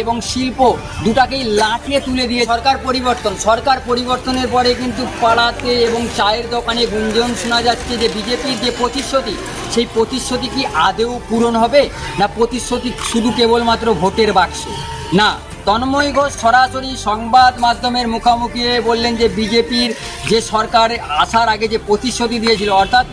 এবং শিল্প দুটাকেই লাঠিয়ে তুলে দিয়ে সরকার পরিবর্তনের পরে কিন্তু পাড়াতে এবং চায়ের দোকানে গুঞ্জন শোনা যাচ্ছে যে বিজেপির যে প্রতিশ্রুতি সেই প্রতিশ্রুতি কি আদৌ পূরণ হবে না প্রতিশ্রুতি শুধু কেবলমাত্র ভোটের বাক্সে না। তন্ময় ঘোষ সরাসরি সংবাদ মাধ্যমের মুখোমুখি হয়ে বললেন যে বিজেপির যে সরকার আসার আগে যে প্রতিশ্রুতি দিয়েছিল অর্থাৎ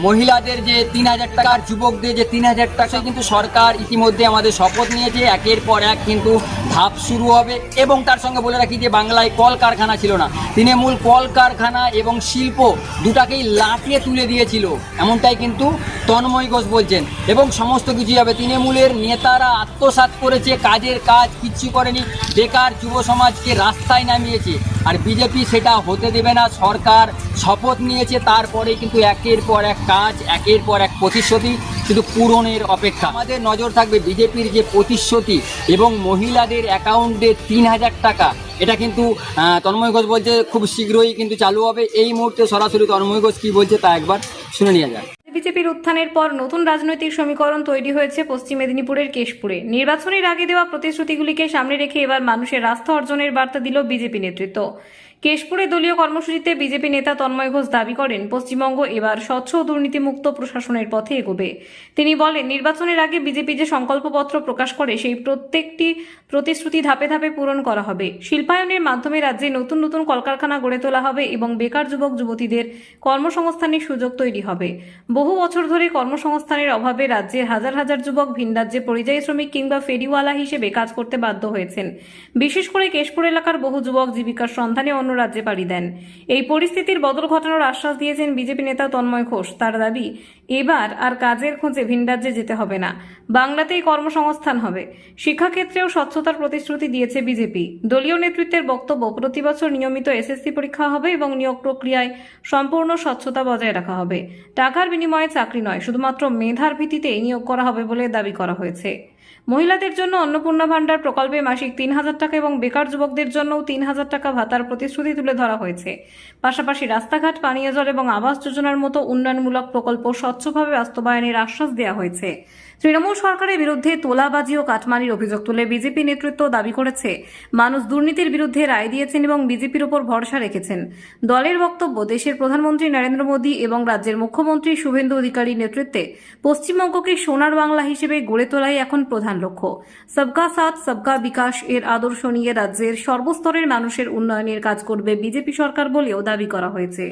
মহিলাদের যে ৩,০০০ টাকার যুবকদের যে ৩,০০০ টাকা কিন্তু সরকার ইতিমধ্যে আমাদের শপথ নিয়েছে একের পর এক কিন্তু ধাপ শুরু হবে। এবং তার সঙ্গে বলে রাখি যে বাংলায় কলকারখানা ছিল না, তৃণমূল কলকারখানা এবং শিল্প দুটাকেই লাঠিয়ে তুলে দিয়েছিল এমনটাই কিন্তু তন্ময় ঘোষ বলছেন। এবং সমস্ত কিছুই হবে, তৃণমূলের নেতারা আত্মসাৎ করেছে, কাজের কাজ কিচ্ছু করেনি, বেকার যুব সমাজকে রাস্তায় নামিয়েছে আর বিজেপি সেটা হতে দেবে না। সরকার শপথ নিয়েছে, তারপরে কিন্তু একের পর এক কাজ, একের পর এক প্রতিশ্রুতি শুধু পূরণের অপেক্ষা। আমাদের নজর থাকবে বিজেপির যে প্রতিশ্রুতি এবং মহিলাদের অ্যাকাউন্টে ৩,০০০ টাকা, এটা কিন্তু তন্ময় ঘোষ বলছে খুব শীঘ্রই কিন্তু চালু হবে। এই মুহূর্তে সরাসরি তন্ময় ঘোষ কী বলছে তা একবার শুনে নেওয়া যায়। বিজেপির উত্থানের পর নতুন রাজনৈতিক সমীকরণ তৈরি হয়েছে পশ্চিম মেদিনীপুরের কেশপুরে। নির্বাচনের আগে দেওয়া প্রতিশ্রুতিগুলিকে সামনে রেখে এবার মানুষের আস্থা অর্জনের বার্তা দিল বিজেপি নেতৃত্ব। কেশপুরে দলীয় কর্মসূচিতে বিজেপি নেতা তন্ময় ঘোষ দাবি করেন পশ্চিমবঙ্গ এবার স্বচ্ছ ও দুর্নীতিমুক্ত প্রশাসনের পথে এগোবে। তিনি বলেন নির্বাচনের আগে বিজেপি যে সংকল্পপত্র প্রকাশ করে সেই প্রত্যেকটি প্রতিশ্রুতি ধাপে ধাপে পূরণ করা হবে। শিল্পায়নের মাধ্যমে রাজ্যে নতুন নতুন কলকারখানা গড়ে তোলা হবে এবং বেকার যুবক যুবতীদের কর্মসংস্থানের সুযোগ তৈরি হবে। বহু বছর ধরে কর্মসংস্থানের অভাবে রাজ্যের হাজার হাজার যুবক ভিন রাজ্যে পরিযায়ী শ্রমিক কিংবা ফেরিওয়ালা হিসেবে কাজ করতে বাধ্য হয়েছেন। বিশেষ করে কেশপুর এলাকার বহু যুবক জীবিকার সন্ধানে অন্য রাজ্যে পাড়ি দেন। এই পরিস্থিতির বদল ঘটানোর আশ্বাস দিয়েছেন বিজেপি নেতা তন্ময় ঘোষ। তার দাবি এবার আর কাজের খোঁজে ভিন রাজ্যে যেতে হবে না, বাংলাতেই কর্মসংস্থান হবে। শিক্ষাক্ষেত্রেও স্বচ্ছতার প্রতিশ্রুতি দিয়েছে বিজেপি। দলীয় নেতৃত্বের বক্তব্য প্রতি বছর নিয়মিত এসএসসি পরীক্ষা হবে এবং নিয়োগ প্রক্রিয়ায় সম্পূর্ণ স্বচ্ছতা বজায় রাখা হবে। টাকার বিনিময়ে চাকরি নয়, শুধুমাত্র মেধার ভিত্তিতেই নিয়োগ করা হবে বলে দাবি করা হয়েছে। মহিলাদের জন্য অন্নপূর্ণা ভান্ডার প্রকল্পে মাসিক ৩,০০০ টাকা এবং বেকার যুবকদের জন্যও ৩,০০০ টাকা ভাতার প্রতিশ্রুতি তুলে ধরা হয়েছে। পাশাপাশি রাস্তাঘাট, পানীয় জল এবং আবাস যোজনার মতো উন্নয়নমূলক প্রকল্প স্বচ্ছভাবে বাস্তবায়নের আশ্বাস দেওয়া হয়েছে। তৃণমূল সরকারের বিরুদ্ধে তোলাবাজি ও কাটমানির অভিযোগ তুলে বিজেপি নেতৃত্ব দাবি করেছে মানুষ দুর্নীতির বিরুদ্ধে রায় দিয়েছেন এবং বিজেপির উপর ভরসা রেখেছেন। দলের বক্তব্য দেশের প্রধানমন্ত্রী নরেন্দ্র মোদী এবং রাজ্যের মুখ্যমন্ত্রী শুভেন্দু অধিকারীর নেতৃত্বে পশ্চিমবঙ্গকে সোনার বাংলা হিসেবে গড়ে তোলাই এখন প্রধান লক্ষ্য। সবকা সাথ সবকা বিকাশ এর আদর্শ নিয়ে রাজ্যের সর্বস্তরের মানুষের উন্নয়নের কাজ করবে বিজেপি সরকার বলেও দাবি করা হয়েছে।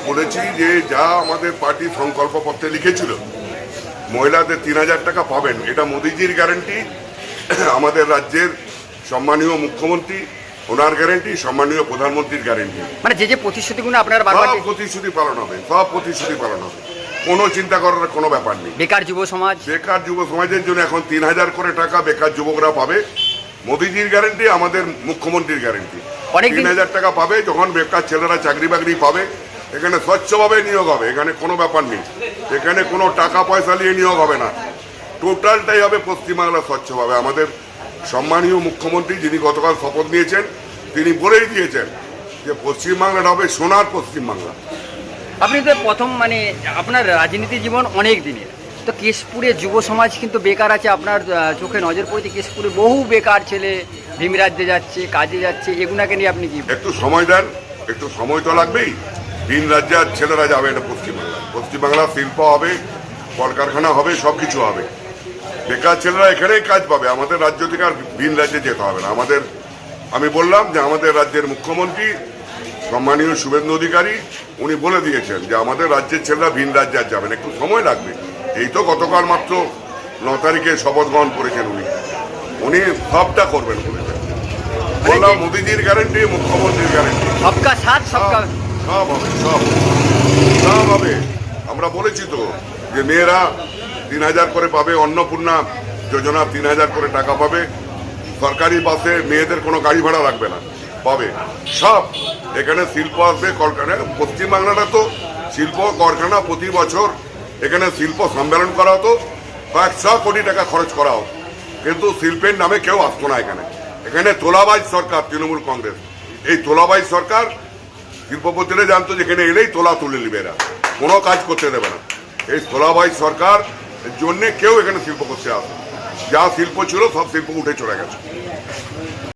বলেছি যে যা আমাদের পার্টি সংকল্পপত্রে লিখেছিল মহিলাদের ৩,০০০ টাকা পাবেন, এটা মোদিজির গ্যারান্টি, আমাদের রাজ্যের সম্মানীয় মুখ্যমন্ত্রী ওনার গ্যারান্টি, সম্মানীয় প্রধানমন্ত্রীর গ্যারান্টি। মানে যে প্রতিশ্রুতিগুলো আপনার সব প্রতিশ্রুতি পালন হবে, সব প্রতিশ্রুতি পালন হবে, কোনো চিন্তা করার কোনো ব্যাপার নেই। বেকার যুব সমাজের জন্য এখন ৩,০০০ করে টাকা বেকার যুবকরা পাবে, মোদিজির গ্যারান্টি, আমাদের মুখ্যমন্ত্রীর গ্যারান্টি। ৩,০০০ টাকা পাবে, যখন বেকার ছেলেরা চাকরি বাকরি পাবে, এখানে স্বচ্ছভাবে নিয়োগ হবে, এখানে কোনো ব্যাপার নেই, এখানে কোনো টাকা পয়সা নিয়ে নিয়োগ হবে না, টোটালটাই হবে পশ্চিমবাংলা স্বচ্ছভাবে। আমাদের সম্মানীয় মুখ্যমন্ত্রী যিনি গতকাল শপথ নিয়েছেন তিনি বলেই দিয়েছেন যে পশ্চিমবাংলাটা হবে সোনার পশ্চিমবাংলা। আপনি তো প্রথম আপনার রাজনীতি জীবন অনেক দিনের, তো কেশপুরে যুব সমাজ কিন্তু বেকার আছে, আপনার চোখে নজর পড়েছে কেশপুরে বহু বেকার ছেলে ভিন রাজ্যে যাচ্ছে, কাজে যাচ্ছে, এগুলাকে নিয়ে আপনি কি? একটু সময় দেন, একটু সময় তো লাগবেই। ভিন রাজ্যের ছেলেরা যাবে এটা পশ্চিমবাংলা শিল্প হবে, কলকারখানা হবে, সব কিছু হবে, বেকার ছেলেরা এখানেই কাজ পাবে, আমাদের রাজ্য থেকে আর ভিন রাজ্যে যেতে হবে না। আমি বললাম যে আমাদের রাজ্যের মুখ্যমন্ত্রী সম্মানীয় শুভেন্দু অধিকারী উনি বলে দিয়েছেন যে আমাদের রাজ্যের ছেলেরা ভিন রাজ্যে আর যাবেন, একটু সময় লাগবে। এই তো গতকাল মাত্র ৯ তারিখে শপথ গ্রহণ করেছেন উনি সবটা করবেন বলেছেন। বললাম মোদিজির গ্যারান্টি, মুখ্যমন্ত্রীর গ্যারান্টি, সবকা সাথ সবকা সব হবে, সব হবে। আমরা বলেছি তো যে মেয়েরা ৩,০০০ করে পাবে, অন্নপূর্ণা যোজনা ৩,০০০ করে টাকা পাবে, সরকারি বাসে মেয়েদের কোনো গাড়ি ভাড়া লাগবে না, পাবে সব। এখানে শিল্প আসবে, কলকারখানা, পশ্চিমবাংলাটা তো শিল্প কারখানা, প্রতি বছর এখানে শিল্প সম্মেলন করা হতো, ১০০ কোটি টাকা খরচ করা হতো, কিন্তু শিল্পের নামে কেউ আসতো না। এখানে তোলাবাজ সরকার, তৃণমূল কংগ্রেস, এই তোলাবাজ সরকার শিল্পপতিরা জানতো যেখানে এলেই তোলা তুলে নেবে, এরা কোনো কাজ করতে দেবে না। এই তোলাবাজ সরকার জন্যে কেউ এখানে শিল্প করতে আসে, যা শিল্প ছিল সব শিল্প উঠে চলে গেছে।